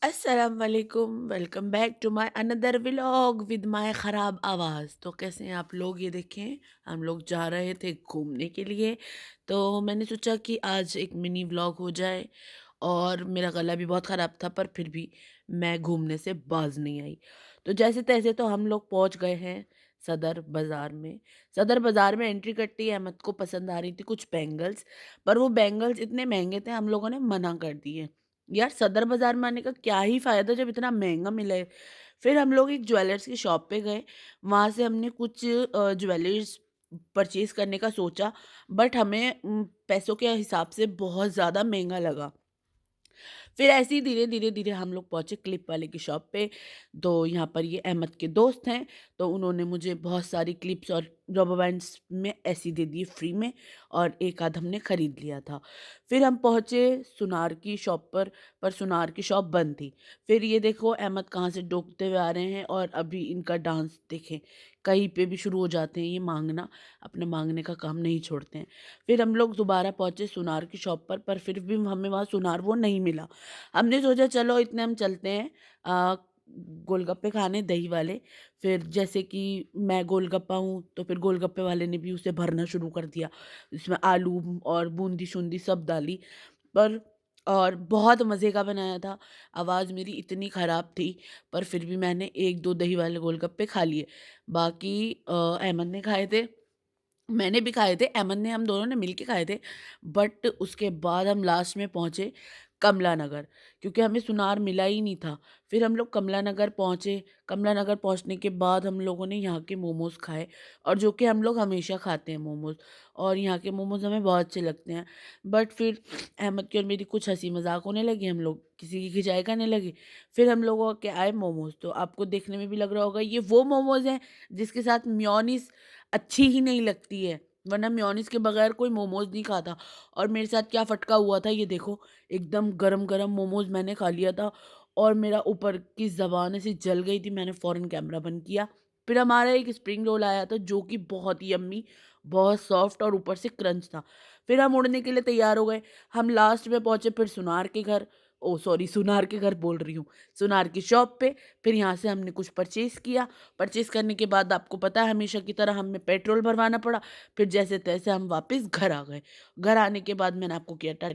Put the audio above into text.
अस्सलाम वालेकुम। Welcome back to my another vlog with my ख़राब आवाज़। तो कैसे हैं आप लोग? ये देखें, हम लोग जा रहे थे घूमने के लिए। तो मैंने सोचा कि आज एक मिनी व्लॉग हो जाए। और मेरा गला भी बहुत ख़राब था, पर फिर भी मैं घूमने से बाज नहीं आई। तो जैसे तैसे तो हम लोग पहुंच गए हैं सदर बाज़ार में। सदर बाज़ार में एंट्री करती है, अहमद को पसंद आ रही थी कुछ बैंगल्स। पर वो बैंगल्स इतने महंगे थे, हम लोगों ने मना कर दिए। यार, सदर बाज़ार में आने का क्या ही फ़ायदा जब इतना महँगा मिले। फिर हम लोग एक ज्वेलर्स की शॉप पे गए। वहाँ से हमने कुछ ज्वेलरीज़ परचेज़ करने का सोचा, बट हमें पैसों के हिसाब से बहुत ज़्यादा महँगा लगा। फिर ऐसे ही धीरे-धीरे हम लोग पहुँचे क्लिप वाले की शॉप पे। तो यहाँ पर ये अहमद के दोस्त हैं, तो उन्होंने मुझे बहुत सारी क्लिप्स और रबर बैंड्स में ऐसे ही दे दिए फ्री में, और एक आध हमने खरीद लिया था। फिर हम पहुँचे सुनार की शॉप पर सुनार की शॉप बंद थी। फिर ये देखो अहमद कहाँ से डोकते हुए आ रहे हैं, और अभी इनका डांस देखें, कहीं पे भी शुरू हो जाते हैं ये माँगना, अपने माँगने का काम नहीं छोड़ते हैं। फिर हम लोग दोबारा पहुँचे सुनार की शॉप पर फिर भी हमें वहाँ सुनार वो नहीं मिला। हमने सोचा चलो इतने हम चलते हैं अ, गोलगप्पे खाने दही वाले। फिर जैसे कि मैं गोलगप्पा हूँ, तो फिर गोलगप्पे वाले ने भी उसे भरना शुरू कर दिया। इसमें आलू और बूंदी-शूंदी सब डाली। पर और बहुत मज़े का बनाया था। आवाज़ मेरी इतनी ख़राब थी, पर फिर भी मैंने 1-2 दही वाले गोलगप्पे खा लिए। बाकी अहमद ने खाए थे, मैंने भी खाए थे, अमन ने, हम दोनों ने मिल के खाए थे। बट उसके बाद हम लास्ट में पहुँचे कमला नगर, क्योंकि हमें सुनार मिला ही नहीं था। फिर हम लोग कमला नगर पहुँचे। कमला नगर पहुँचने के बाद हम लोगों ने यहाँ के मोमोज़ खाए, और जो कि हम लोग हमेशा खाते हैं मोमोज़, और यहाँ के मोमोज़ हमें बहुत अच्छे लगते हैं। बट फिर अहमद की और मेरी कुछ हँसी मज़ाक होने लगी, हम लोग किसी की खिंचाई करने लगे। फिर हम लोगों के आए मोमोज़, तो आपको देखने में भी लग रहा होगा ये वो मोमोज़ हैं जिसके साथ मेयोनीज़ अच्छी ही नहीं लगती है, वरना मेयोनीज़ के बगैर कोई मोमोज़ नहीं खाता। और मेरे साथ क्या फ़टका हुआ था ये देखो, एकदम गरम-गरम मोमोज़ मैंने खा लिया था, और मेरा ऊपर की ज़बान ऐसे जल गई थी, मैंने फ़ौरन कैमरा बंद किया। फिर हमारा एक स्प्रिंग रोल आया था जो कि बहुत ही यम्मी, बहुत सॉफ्ट और ऊपर से क्रंच था। फिर हम उड़ने के लिए तैयार हो गए। हम लास्ट में पहुँचे फिर सुनार के घर, ओह सॉरी, सुनार के घर बोल रही हूँ, सुनार की शॉप पे। फिर यहाँ से हमने कुछ परचेज़ किया। परचेज़ करने के बाद आपको पता है हमेशा की तरह हमें पेट्रोल भरवाना पड़ा। फिर जैसे-तैसे हम वापस घर आ गए। घर आने के बाद मैंने आपको किया टा